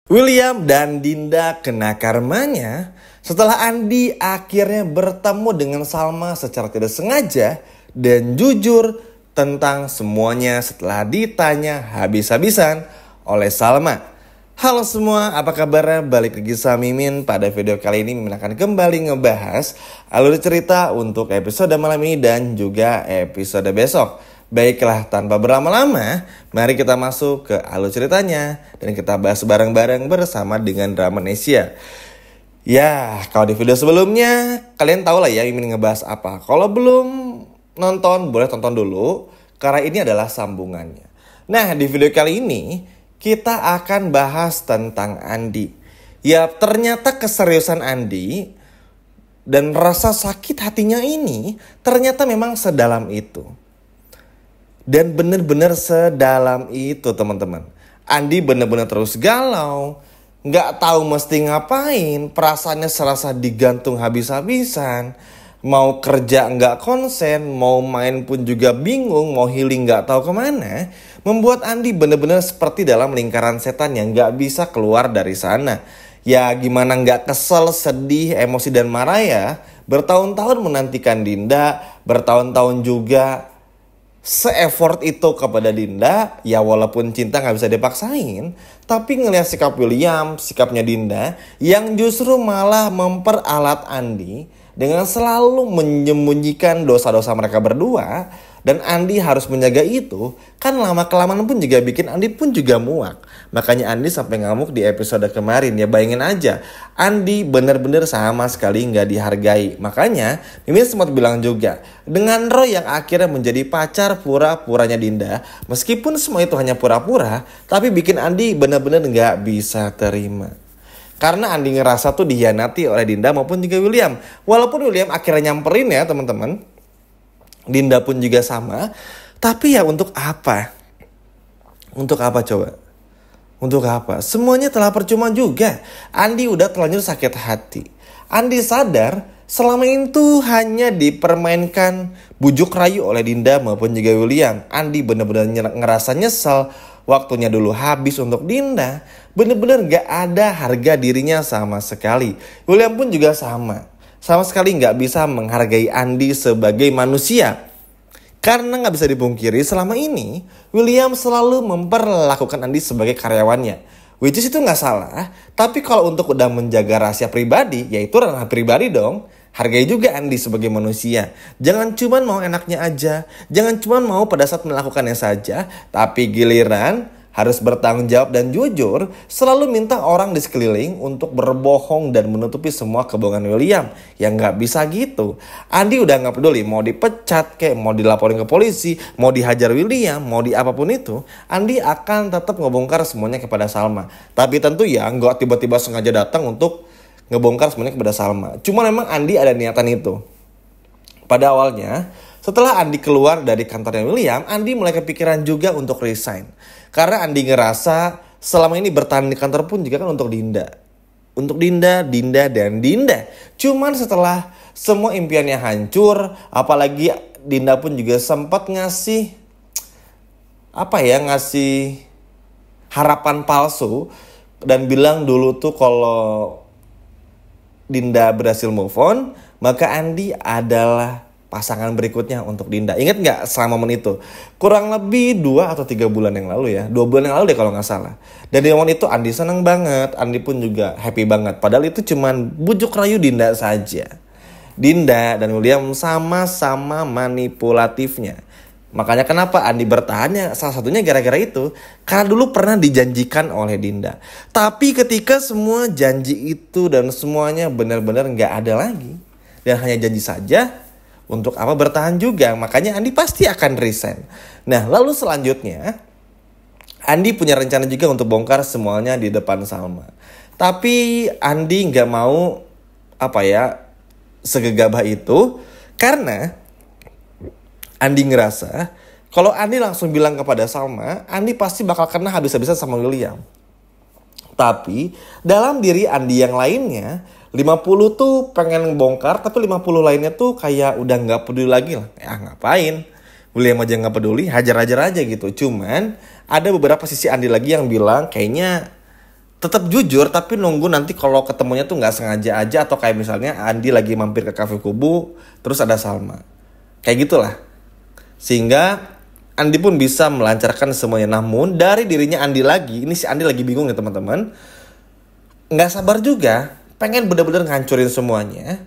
William dan Dinda kena karmanya setelah Andi akhirnya bertemu dengan Salma secara tidak sengaja dan jujur tentang semuanya setelah ditanya habis-habisan oleh Salma. Halo semua, apa kabar? Balik lagi sama Mimin. Pada video kali ini Mimin akan kembali ngebahas alur cerita untuk episode malam ini dan juga episode besok. Baiklah, tanpa berlama-lama, mari kita masuk ke alur ceritanya dan kita bahas bareng-bareng bersama dengan Dramanesia. Ya, kalau di video sebelumnya kalian tahu lah ya Mimin ngebahas apa. Kalau belum nonton, boleh tonton dulu karena ini adalah sambungannya. Nah, di video kali ini kita akan bahas tentang Andi. Ya, ternyata keseriusan Andi dan rasa sakit hatinya ini ternyata memang sedalam itu. Dan benar-benar sedalam itu teman-teman. Andi benar-benar terus galau. Gak tahu mesti ngapain. Perasaannya serasa digantung habis-habisan. Mau kerja gak konsen. Mau main pun juga bingung. Mau healing gak tahu kemana. Membuat Andi benar-benar seperti dalam lingkaran setan yang gak bisa keluar dari sana. Ya gimana gak kesel, sedih, emosi dan marah ya. Bertahun-tahun menantikan Dinda. Bertahun-tahun juga se-effort itu kepada Dinda, ya walaupun cinta gak bisa dipaksain, tapi ngelihat sikap William, sikapnya Dinda, yang justru malah memperalat Andi dengan selalu menyembunyikan dosa-dosa mereka berdua, dan Andi harus menjaga itu, kan lama-kelamaan pun juga bikin Andi pun juga muak. Makanya Andi sampai ngamuk di episode kemarin, ya bayangin aja, Andi benar-benar sama sekali gak dihargai. Makanya Mimin sempat bilang juga, dengan Roy yang akhirnya menjadi pacar pura-puranya Dinda, meskipun semua itu hanya pura-pura, tapi bikin Andi benar-benar gak bisa terima. Karena Andi ngerasa tuh dihianati oleh Dinda maupun juga William. Walaupun William akhirnya nyamperin ya teman-teman, Dinda pun juga sama. Tapi ya untuk apa? Untuk apa coba? Untuk apa? Semuanya telah percuma juga. Andi udah terlanjur sakit hati. Andi sadar selama itu hanya dipermainkan bujuk rayu oleh Dinda maupun juga William. Andi benar-benar ngerasa nyesel. Waktunya dulu habis untuk Dinda. Benar-benar gak ada harga dirinya sama sekali. William pun juga sama sekali gak bisa menghargai Andi sebagai manusia. Karena gak bisa dipungkiri selama ini William selalu memperlakukan Andi sebagai karyawannya. Which is itu gak salah. Tapi kalau untuk udah menjaga rahasia pribadi, ya itu ranah pribadi dong. Hargai juga Andi sebagai manusia. Jangan cuma mau enaknya aja. Jangan cuma mau pada saat melakukannya saja. Tapi giliran harus bertanggung jawab dan jujur, selalu minta orang di sekeliling untuk berbohong dan menutupi semua kebohongan William. Yang gak bisa gitu. Andi udah gak peduli mau dipecat kayak, mau dilaporin ke polisi, mau dihajar William, mau di apapun itu, Andi akan tetap ngebongkar semuanya kepada Salma. Tapi tentu ya gak tiba-tiba sengaja datang untuk ngebongkar semuanya kepada Salma. Cuma memang Andi ada niatan itu. Pada awalnya, setelah Andi keluar dari kantornya William, Andi mulai kepikiran juga untuk resign. Karena Andi ngerasa selama ini bertahan di kantor pun juga kan untuk Dinda. Untuk Dinda, dan Dinda. Cuman setelah semua impiannya hancur, apalagi Dinda pun juga sempat ngasih harapan palsu. Dan bilang dulu tuh kalau Dinda berhasil move on, maka Andi adalah pasangan berikutnya untuk Dinda. Ingat gak selama momen itu? Kurang lebih 2 atau 3 bulan yang lalu ya. 2 bulan yang lalu deh kalau gak salah. Dan di momen itu Andi senang banget. Andi pun juga happy banget. Padahal itu cuman bujuk rayu Dinda saja. Dinda dan William sama-sama manipulatifnya. Makanya kenapa Andi bertahan ya salah satunya gara-gara itu. Karena dulu pernah dijanjikan oleh Dinda. Tapi ketika semua janji itu dan semuanya benar-benar gak ada lagi. Dan hanya janji saja, untuk apa bertahan juga. Makanya Andi pasti akan resign. Nah lalu selanjutnya Andi punya rencana juga untuk bongkar semuanya di depan Salma. Tapi Andi gak mau segegabah itu. Karena Andi ngerasa kalau Andi langsung bilang kepada Salma, Andi pasti bakal kena habis-habisan sama William. Tapi dalam diri Andi yang lainnya, 50 tuh pengen bongkar, tapi 50 lainnya tuh kayak udah gak peduli lagi lah. Ya ngapain? William aja gak peduli, hajar-hajar aja gitu. Cuman ada beberapa sisi Andi lagi yang bilang kayaknya tetap jujur tapi nunggu nanti kalau ketemunya tuh nggak sengaja aja, atau kayak misalnya Andi lagi mampir ke kafe kubu terus ada Salma, kayak gitulah, sehingga Andi pun bisa melancarkan semuanya. Namun dari dirinya Andi lagi, ini si Andi lagi bingung ya teman-teman, nggak sabar juga, pengen bener-bener ngancurin semuanya.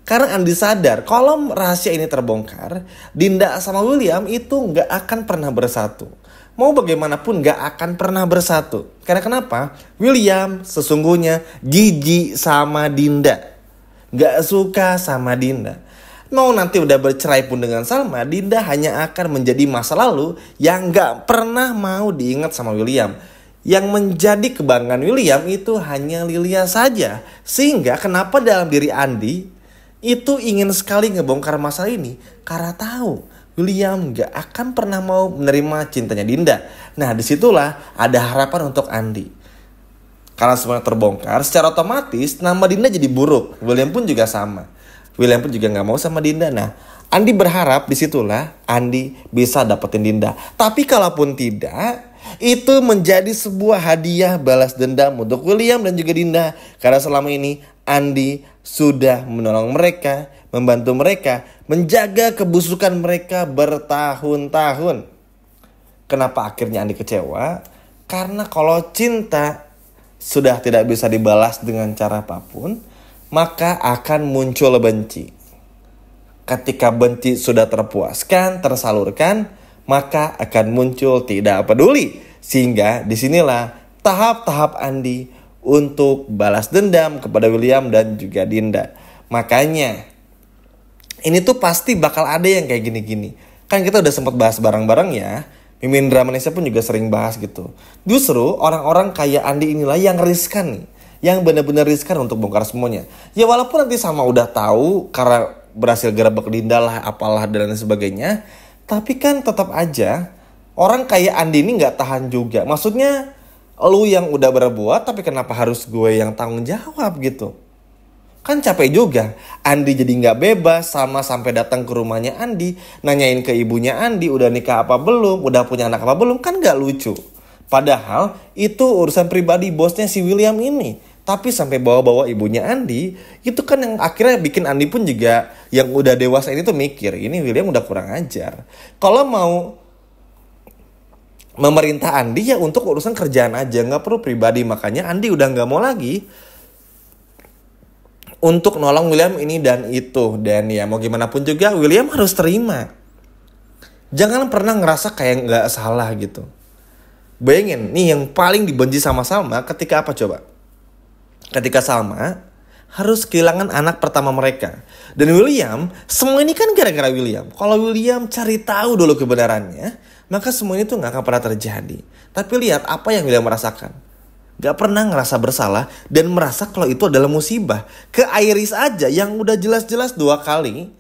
Karena Andi sadar kalau rahasia ini terbongkar, Dinda sama William itu nggak akan pernah bersatu. Mau bagaimanapun nggak akan pernah bersatu. Karena kenapa? William sesungguhnya jijik sama Dinda, nggak suka sama Dinda. Mau nanti udah bercerai pun dengan Salma, Dinda hanya akan menjadi masa lalu yang nggak pernah mau diingat sama William. Yang menjadi kebanggaan William itu hanya Lilia saja. Sehingga kenapa dalam diri Andi itu ingin sekali ngebongkar masalah ini, karena tahu William gak akan pernah mau menerima cintanya Dinda. Nah disitulah ada harapan untuk Andi. Karena semuanya terbongkar, secara otomatis nama Dinda jadi buruk. William pun juga sama. William pun juga gak mau sama Dinda. Nah Andi berharap disitulah Andi bisa dapetin Dinda. Tapi kalaupun tidak, itu menjadi sebuah hadiah balas dendam untuk William dan juga Dinda. Karena selama ini Andi sudah menolong mereka, membantu mereka, menjaga kebusukan mereka bertahun-tahun. Kenapa akhirnya Andi kecewa? Karena kalau cinta sudah tidak bisa dibalas dengan cara apapun, maka akan muncul benci. Ketika benci sudah terpuaskan, tersalurkan, maka akan muncul tidak peduli. Sehingga disinilah tahap-tahap Andi untuk balas dendam kepada William dan juga Dinda. Makanya ini tuh pasti bakal ada yang kayak gini-gini. Kan kita udah sempat bahas bareng-bareng ya. Mimin Drama Indonesia pun juga sering bahas gitu. Justru orang-orang kayak Andi inilah yang riskan nih, yang benar-benar riskan untuk bongkar semuanya. Ya walaupun nanti Salma udah tahu karena berhasil gerebek Dinda lah, apalah dan lain sebagainya, tapi kan tetap aja orang kayak Andi ini nggak tahan juga. Maksudnya lu yang udah berbuat, tapi kenapa harus gue yang tanggung jawab gitu? Kan capek juga. Andi jadi nggak bebas, sama sampai datang ke rumahnya Andi, nanyain ke ibunya Andi udah nikah apa belum, udah punya anak apa belum, kan nggak lucu. Padahal itu urusan pribadi bosnya si William ini. Tapi sampai bawa-bawa ibunya Andi, itu kan yang akhirnya bikin Andi pun juga yang udah dewasa ini tuh mikir, ini William udah kurang ajar. Kalau mau memerintah Andi ya untuk urusan kerjaan aja, nggak perlu pribadi. Makanya Andi udah nggak mau lagi untuk nolong William ini dan itu. Dan ya mau gimana pun juga William harus terima. Jangan pernah ngerasa kayak nggak salah gitu. Bayangin nih yang paling dibenci sama Salma ketika apa coba? Ketika Salma harus kehilangan anak pertama mereka. Dan William, semua ini kan gara-gara William. Kalau William cari tahu dulu kebenarannya, maka semua ini tuh gak akan pernah terjadi. Tapi lihat apa yang William merasakan. Gak pernah ngerasa bersalah dan merasa kalau itu adalah musibah. Ke Iris aja yang udah jelas-jelas 2 kali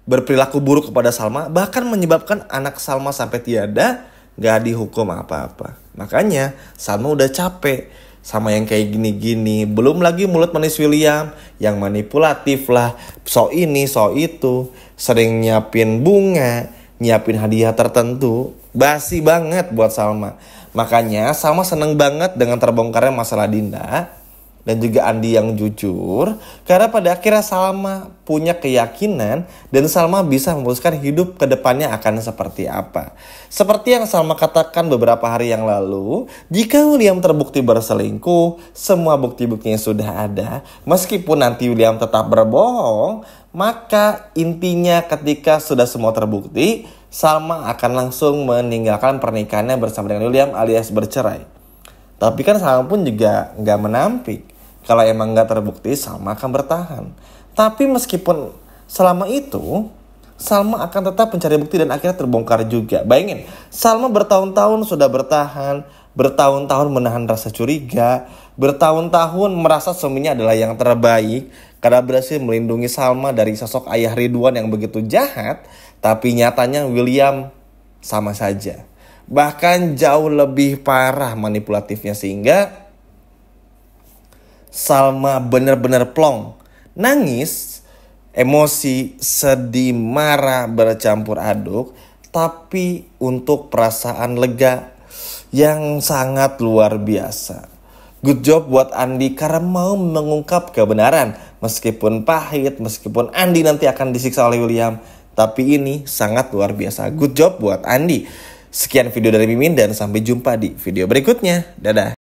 berperilaku buruk kepada Salma, bahkan menyebabkan anak Salma sampai tiada, gak dihukum apa-apa. Makanya Salma udah capek sama yang kayak gini-gini. Belum lagi mulut manis William yang manipulatif lah, so ini so itu, sering nyiapin bunga, nyiapin hadiah tertentu. Basi banget buat Salma. Makanya Salma seneng banget dengan terbongkarnya masalah Dinda dan juga Andi yang jujur. Karena pada akhirnya Salma punya keyakinan dan Salma bisa memutuskan hidup ke depannya akan seperti apa. Seperti yang Salma katakan beberapa hari yang lalu, jika William terbukti berselingkuh, semua bukti-buktinya sudah ada. Meskipun nanti William tetap berbohong, maka intinya ketika sudah semua terbukti, Salma akan langsung meninggalkan pernikahannya bersama dengan William alias bercerai. Tapi kan Salma pun juga gak menampik. Kalau emang gak terbukti, Salma akan bertahan. Tapi meskipun selama itu, Salma akan tetap mencari bukti dan akhirnya terbongkar juga. Bayangin, Salma bertahun-tahun sudah bertahan, bertahun-tahun menahan rasa curiga, bertahun-tahun merasa suaminya adalah yang terbaik karena berhasil melindungi Salma dari sosok ayah Ridwan yang begitu jahat. Tapi nyatanya William sama saja. Bahkan jauh lebih parah manipulatifnya, sehingga Salma benar-benar plong. Nangis, emosi, sedih, marah bercampur aduk. Tapi untuk perasaan lega yang sangat luar biasa. Good job buat Andi karena mau mengungkap kebenaran. Meskipun pahit, meskipun Andi nanti akan disiksa oleh William. Tapi ini sangat luar biasa. Good job buat Andi. Sekian video dari Mimin dan sampai jumpa di video berikutnya. Dadah.